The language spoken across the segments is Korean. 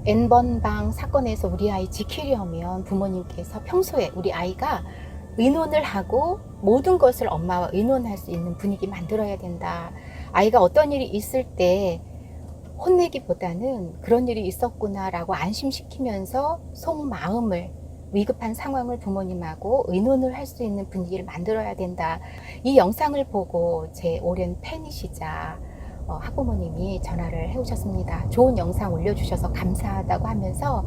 N번방 사건에서 우리 아이 지키려면 부모님께서 평소에 우리 아이가 의논을 하고 모든 것을 엄마와 의논할 수 있는 분위기 만들어야 된다. 아이가 어떤 일이 있을 때 혼내기보다는 그런 일이 있었구나라고 안심시키면서 속마음을, 위급한 상황을 부모님하고 의논을 할 수 있는 분위기를 만들어야 된다. 이 영상을 보고 제 오랜 팬이시자 학부모님이 전화를 해오셨습니다. 좋은 영상 올려주셔서 감사하다고 하면서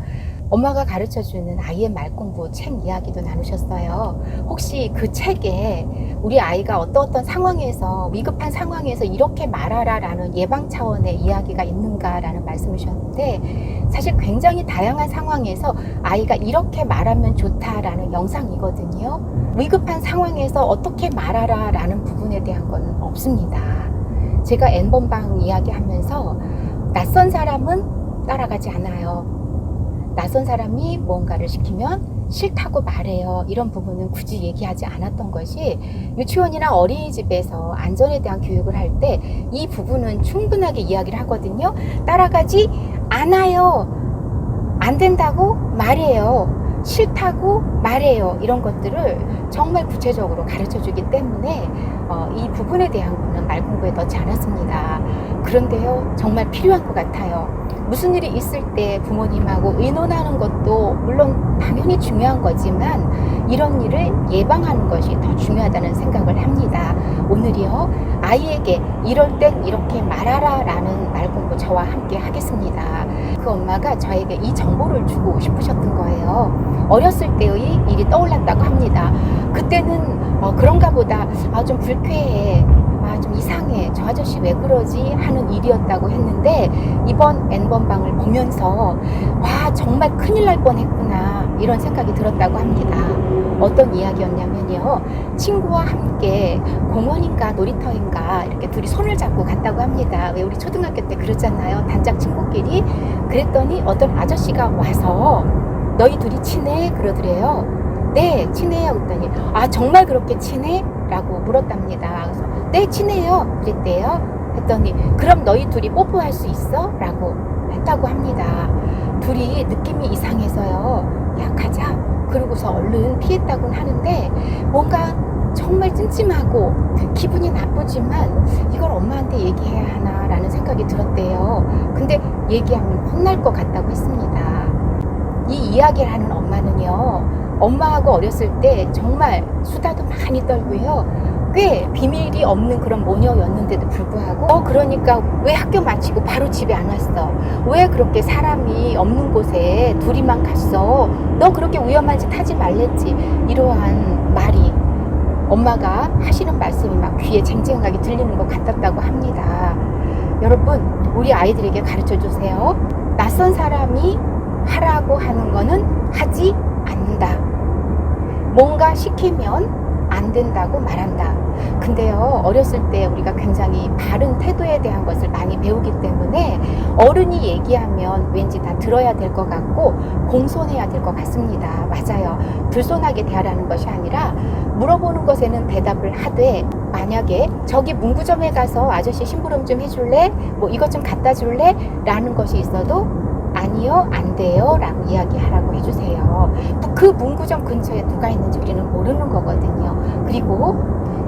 엄마가 가르쳐주는 아이의 말공부 책 이야기도 나누셨어요. 혹시 그 책에 우리 아이가 어떤 상황에서, 위급한 상황에서 이렇게 말하라 라는 예방 차원의 이야기가 있는가라는 말씀을 주셨는데, 사실 굉장히 다양한 상황에서 아이가 이렇게 말하면 좋다라는 영상이거든요. 위급한 상황에서 어떻게 말하라 라는 부분에 대한 건 없습니다. 제가 N번방 이야기하면서 낯선 사람은 따라가지 않아요. 낯선 사람이 뭔가를 시키면 싫다고 말해요. 이런 부분은 굳이 얘기하지 않았던 것이, 유치원이나 어린이집에서 안전에 대한 교육을 할 때 이 부분은 충분하게 이야기를 하거든요. 따라가지 않아요. 안 된다고 말해요. 싫다고 말해요. 이런 것들을 정말 구체적으로 가르쳐 주기 때문에 이 부분에 대한 거는 말 공부에 넣지 않았습니다. 그런데요, 정말 필요한 것 같아요. 무슨 일이 있을 때 부모님하고 의논하는 것도 물론 당연히 중요한 거지만, 이런 일을 예방하는 것이 더 중요하다는 생각을 합니다. 오늘이요, 아이에게 이럴 땐 이렇게 말하라 라는 말 공부 저와 함께 하겠습니다. 그 엄마가 저에게 이 정보를 주고 싶으셨던 거예요. 어렸을 때의 일이 떠올랐다고 합니다. 그때는 그런가 보다, 좀 불쾌해, 좀 이상해, 저 아저씨 왜 그러지 하는 일이었다고 했는데, 이번 N번방을 보면서 와, 정말 큰일 날 뻔했구나 이런 생각이 들었다고 합니다. 어떤 이야기였냐면요, 친구와 함께 공원인가 놀이터인가 이렇게 둘이 손을 잡고 갔다고 합니다. 왜 우리 초등학교 때 그러잖아요, 단짝 친구끼리. 그랬더니 어떤 아저씨가 와서 너희 둘이 친해? 그러더래요. 네, 친해요. 그랬더니 정말 그렇게 친해? 라고 물었답니다. 그래서 네, 친해요. 그랬대요. 했더니 그럼 너희 둘이 뽀뽀할 수 있어? 라고 했다고 합니다. 둘이 느낌이 이상해서요, 야, 가자. 그러고서 얼른 피했다고는 하는데, 뭔가 정말 찜찜하고 기분이 나쁘지만 이걸 엄마한테 얘기해야 하나 라는 생각이 들었대요. 근데 얘기하면 혼날 것 같다고 했습니다. 이 이야기를 하는 엄마는요, 엄마하고 어렸을 때 정말 수다도 많이 떨고요, 꽤 비밀이 없는 그런 모녀였는데도 불구하고 그러니까 왜 학교 마치고 바로 집에 안 왔어? 왜 그렇게 사람이 없는 곳에 둘이만 갔어? 너 그렇게 위험한 짓 하지 말랬지? 이러한 말이, 엄마가 하시는 말씀이 막 귀에 쟁쟁하게 들리는 것 같았다고 합니다. 여러분, 우리 아이들에게 가르쳐 주세요. 낯선 사람이 하라고 하는 거는 하지 않는다. 뭔가 시키면 안 된다고 말한다. 근데요, 어렸을 때 우리가 굉장히 바른 태도에 대한 것을 많이 배우기 때문에 어른이 얘기하면 왠지 다 들어야 될 것 같고 공손해야 될 것 같습니다. 맞아요. 불손하게 대하라는 것이 아니라 물어보는 것에는 대답을 하되, 만약에 저기 문구점에 가서 아저씨 심부름 좀 해줄래? 뭐 이것 좀 갖다 줄래? 라는 것이 있어도 아니요, 안 돼요 라고 이야기하라고 해주세요. 그 문구점 근처에 누가 있는지 우리는 모르는 거거든요. 그리고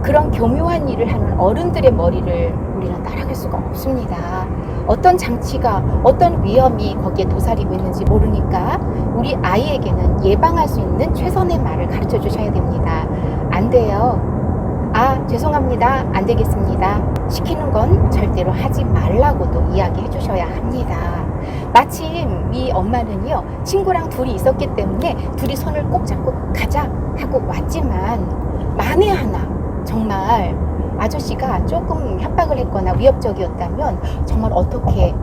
그런 교묘한 일을 하는 어른들의 머리를 우리는 따라갈 수가 없습니다. 어떤 장치가, 어떤 위험이 거기에 도사리고 있는지 모르니까 우리 아이에게는 예방할 수 있는 최선의 말을 가르쳐 주셔야 됩니다. 안 돼요. 죄송합니다. 안 되겠습니다. 시키는 건 절대로 하지 말라고도 이야기해 주셔야 합니다. 마침 이 엄마는요, 친구랑 둘이 있었기 때문에 둘이 손을 꼭 잡고 가자 하고 왔지만, 만에 하나 정말 아저씨가 조금 협박을 했거나 위협적이었다면 정말 어떻게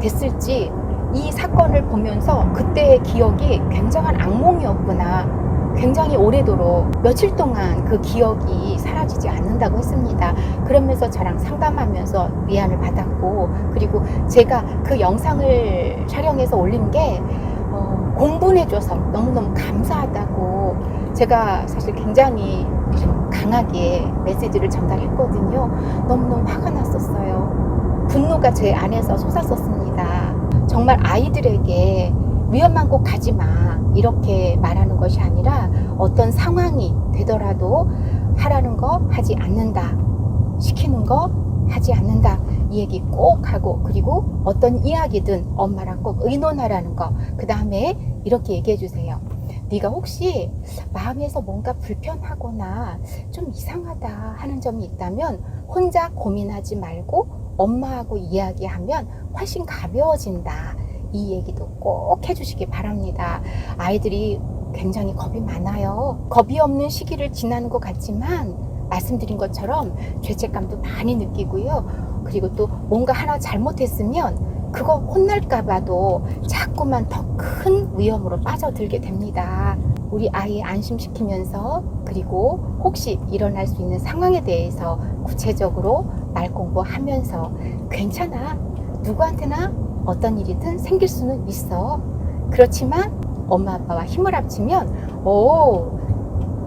됐을지, 이 사건을 보면서 그때의 기억이 굉장한 악몽이었구나, 굉장히 오래도록 며칠 동안 그 기억이 사라지지 않는다고 했습니다. 그러면서 저랑 상담하면서 위안을 받았고, 그리고 제가 그 영상을 촬영해서 올린 게 공분해줘서 너무너무 감사하다고, 제가 사실 굉장히 강하게 메시지를 전달했거든요. 너무너무 화가 났었어요. 분노가 제 안에서 솟았었습니다. 정말 아이들에게 위험한 곳 가지 마 이렇게 말하는 것이 아니라 어떤 상황이 되더라도 하라는 거 하지 않는다, 시키는 거 하지 않는다, 이 얘기 꼭 하고, 그리고 어떤 이야기든 엄마랑 꼭 의논하라는 거. 그 다음에 이렇게 얘기해 주세요. 네가 혹시 마음에서 뭔가 불편하거나 좀 이상하다 하는 점이 있다면 혼자 고민하지 말고 엄마하고 이야기하면 훨씬 가벼워진다. 이 얘기도 꼭 해주시기 바랍니다. 아이들이 굉장히 겁이 많아요. 겁이 없는 시기를 지나는 것 같지만 말씀드린 것처럼 죄책감도 많이 느끼고요. 그리고 또 뭔가 하나 잘못했으면 그거 혼날까 봐도 자꾸만 더 큰 위험으로 빠져들게 됩니다. 우리 아이 안심시키면서, 그리고 혹시 일어날 수 있는 상황에 대해서 구체적으로 말 공부하면서 괜찮아, 누구한테나 어떤 일이든 생길 수는 있어. 그렇지만 엄마 아빠와 힘을 합치면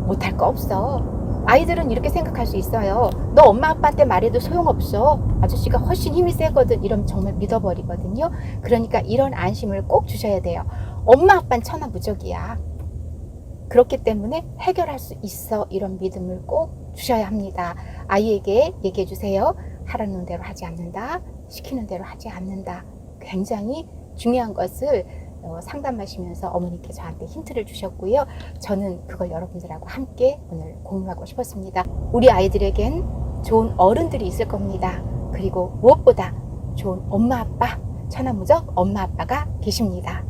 못할 거 없어. 아이들은 이렇게 생각할 수 있어요. 너 엄마 아빠한테 말해도 소용없어. 아저씨가 훨씬 힘이 세거든. 이러면 정말 믿어버리거든요. 그러니까 이런 안심을 꼭 주셔야 돼요. 엄마 아빠는 천하무적이야. 그렇기 때문에 해결할 수 있어. 이런 믿음을 꼭 주셔야 합니다. 아이에게 얘기해 주세요. 하라는 대로 하지 않는다, 시키는 대로 하지 않는다. 굉장히 중요한 것을 상담하시면서 어머니께 저한테 힌트를 주셨고요. 저는 그걸 여러분들하고 함께 오늘 공유하고 싶었습니다. 우리 아이들에겐 좋은 어른들이 있을 겁니다. 그리고 무엇보다 좋은 엄마 아빠, 천하무적 엄마 아빠가 계십니다.